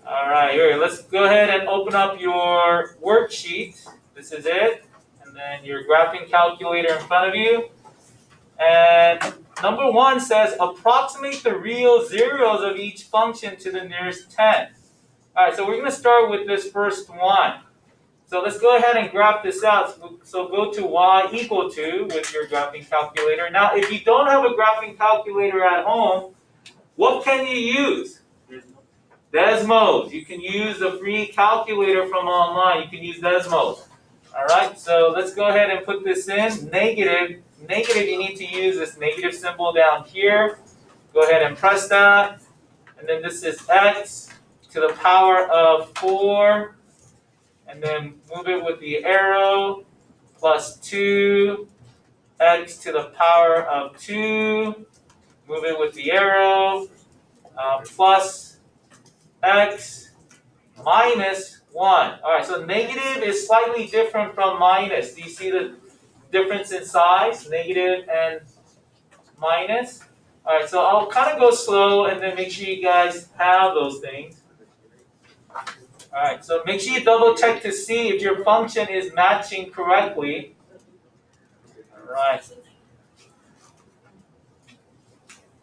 All right, here, let's go ahead and open up your worksheet. This is it. And then your graphing calculator in front of you. And number 1 says approximate the real zeros of each function to the nearest 10. All right, so we're going to start with this first one. So let's go ahead and graph this out. So go to y equal to with your graphing calculator. Now, if you don't have a graphing calculator at home, what can you use? Desmos. You can use the free calculator from online. You can use Desmos. All right, so let's go ahead and put this in. Negative, you need to use this negative symbol down here. Go ahead and press that. And then this is x to the power of 4. And then move it with the arrow, plus 2, x to the power of 2. Move it with the arrow, plus x minus 1. All right, so negative is slightly different from minus. Do you see the difference in size? Negative and minus. All right, so I'll kind of go slow and then make sure you guys have those things. All right, so make sure you double check to see if your function is matching correctly. All right.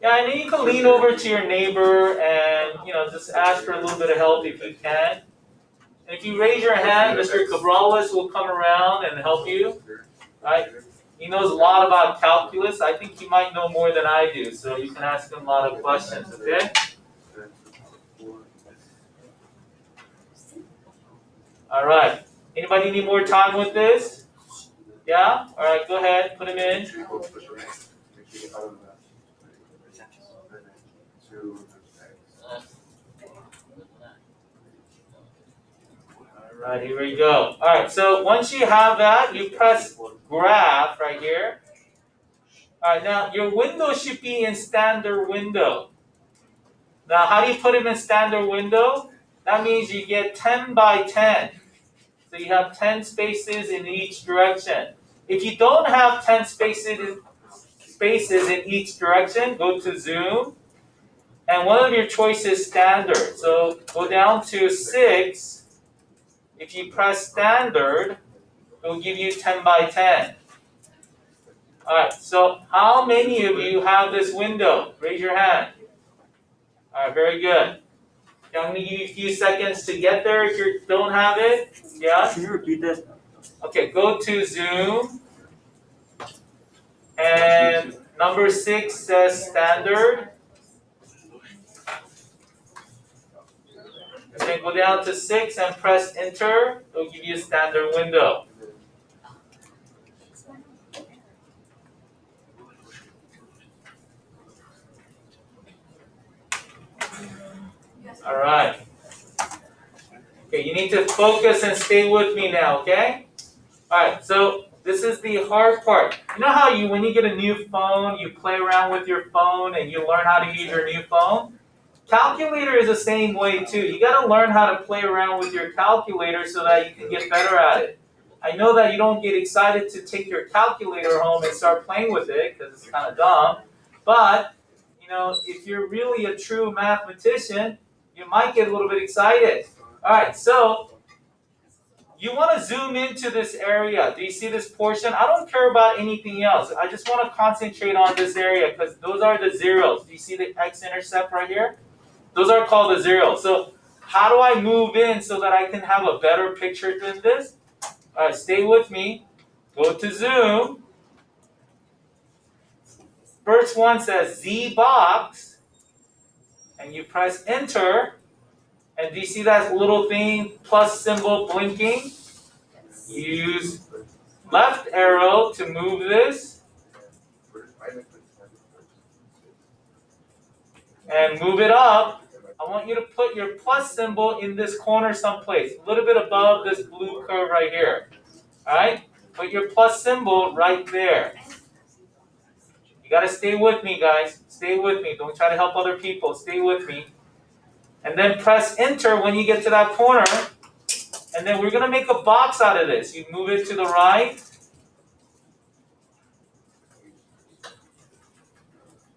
Yeah, and then you can lean over to your neighbor and just ask for a little bit of help if you can. And if you raise your hand, Mr. Cabrales will come around and help you. Right? He knows a lot about calculus. I think he might know more than I do, so you can ask him a lot of questions, okay? All right. Anybody need more time with this? Yeah? All right, go ahead. Put him in. All right, here we go. All right, so once you have that, you press graph right here. All right, now your window should be in standard window. Now, how do you put them in standard window? That means you get 10 by 10. So you have 10 spaces in each direction. If you don't have 10 spaces in each direction, go to zoom. And one of your choices is standard. So go down to 6. If you press standard, it will give you 10 by 10. All right, so how many of you have this window? Raise your hand. All right, very good. Okay, I'm going to give you a few seconds to get there if you don't have it. Yeah? Can you repeat that? Okay, go to zoom. And number 6 says standard. And then go down to 6 and press enter. It'll give you a standard window. All right. Okay, you need to focus and stay with me now, okay? All right, so this is the hard part. You know how when you get a new phone, you play around with your phone and you learn how to use your new phone? Calculator is the same way too. You got to learn how to play around with your calculator so that you can get better at it. I know that you don't get excited to take your calculator home and start playing with it because it's kind of dumb. But, if you're really a true mathematician, you might get a little bit excited. All right, so you want to zoom into this area. Do you see this portion? I don't care about anything else. I just want to concentrate on this area because those are the zeros. Do you see the x-intercept right here? Those are called the zeros. So how do I move in so that I can have a better picture than this? All right, stay with me. Go to zoom. First one says Z box. And you press enter. And do you see that little thing, plus symbol blinking? Use left arrow to move this. And move it up. I want you to put your plus symbol in this corner someplace, a little bit above this blue curve right here. All right? Put your plus symbol right there. You got to stay with me, guys. Stay with me. Don't try to help other people. Stay with me. And then press enter when you get to that corner. And then we're going to make a box out of this. You move it to the right.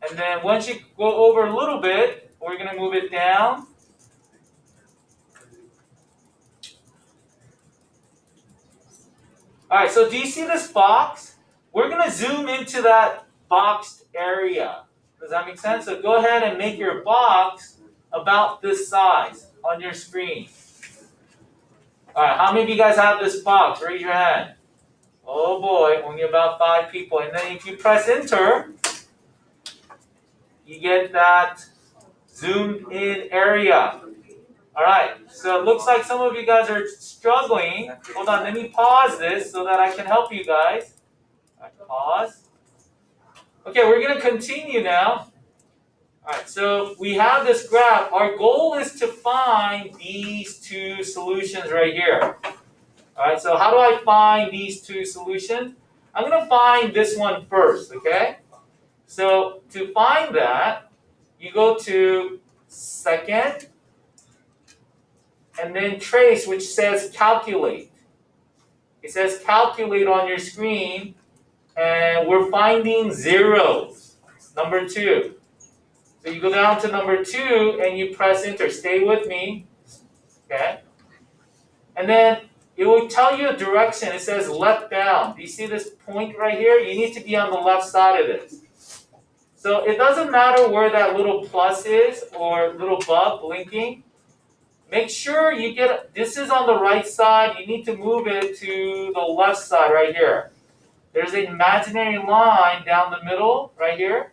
And then once you go over a little bit, we're going to move it down. All right, so do you see this box? We're going to zoom into that boxed area. Does that make sense? So go ahead and make your box about this size on your screen. All right, how many of you guys have this box? Raise your hand. Oh boy, only about 5 people. And then if you press enter, you get that zoomed in area. All right, so it looks like some of you guys are struggling. Hold on, let me pause this so that I can help you guys. All right, pause. Okay, we're going to continue now. All right, so we have this graph. Our goal is to find these two solutions right here. All right, so how do I find these two solutions? I'm going to find this one first, okay? So to find that, you go to second, and then trace, which says calculate. It says calculate on your screen, and we're finding zeros. Number 2. So you go down to number 2 and you press enter. Stay with me. Okay? And then it will tell you a direction. It says left down. Do you see this point right here? You need to be on the left side of this. So it doesn't matter where that little plus is or little bug blinking. Make sure you get, this is on the right side. You need to move it to the left side right here. There's an imaginary line down the middle right here,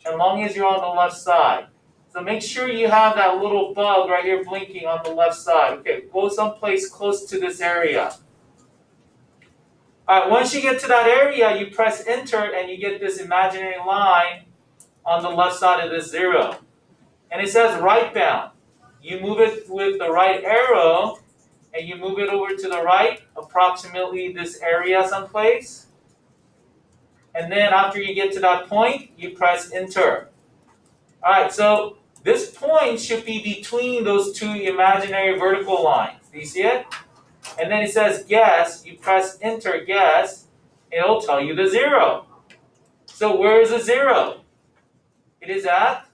as long as you're on the left side. So make sure you have that little bug right here blinking on the left side. Okay, go someplace close to this area. All right, once you get to that area, you press enter and you get this imaginary line on the left side of this 0. And it says right bound. You move it with the right arrow and you move it over to the right, approximately this area someplace. And then after you get to that point, you press enter. All right, so this point should be between those two imaginary vertical lines. Do you see it? And then it says guess. You press enter, guess. It'll tell you the 0. So where is the 0? It is at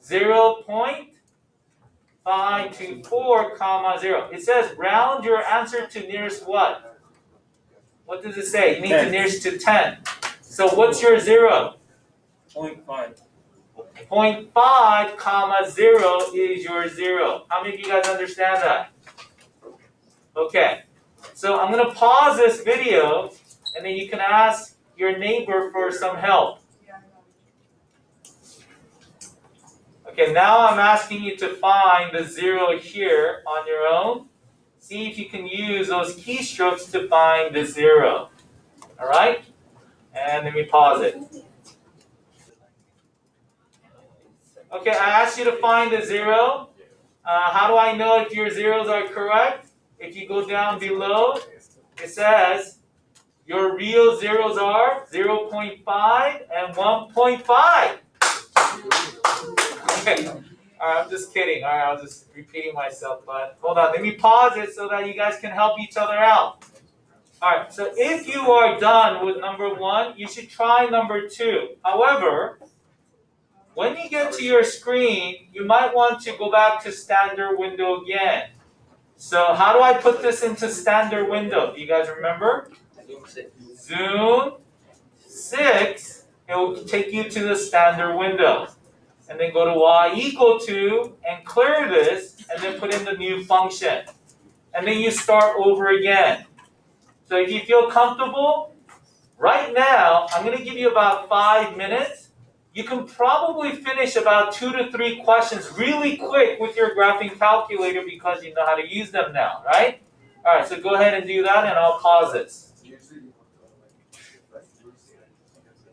0.524, comma 0. It says round your answer to nearest what? What does it say? You need 10. to nearest to 10. So what's your 0? 0.5. 0.5, comma 0 is your 0. How many of you guys understand that? Okay. So I'm going to pause this video, and then you can ask your neighbor for some help. Okay, now I'm asking you to find the 0 here on your own. See if you can use those keystrokes to find the 0. All right? And let me pause it. Okay, I asked you to find the 0. How do I know if your zeros are correct? If you go down below, it says your real zeros are 0.5 and 1.5. Okay. All right, I'm just kidding. All right, I was just repeating myself, but hold on. Let me pause it so that you guys can help each other out. All right, so if you are done with number 1, you should try number 2. However, when you get to your screen, you might want to go back to standard window again. So how do I put this into standard window? Do you guys remember? Zoom 6. It will take you to the standard window. And then go to y equal to and clear this and then put in the new function. And then you start over again. So if you feel comfortable, right now, I'm going to give you about 5 minutes. You can probably finish about 2 to 3 questions really quick with your graphing calculator because you know how to use them now, right? All right, so go ahead and do that and I'll pause this.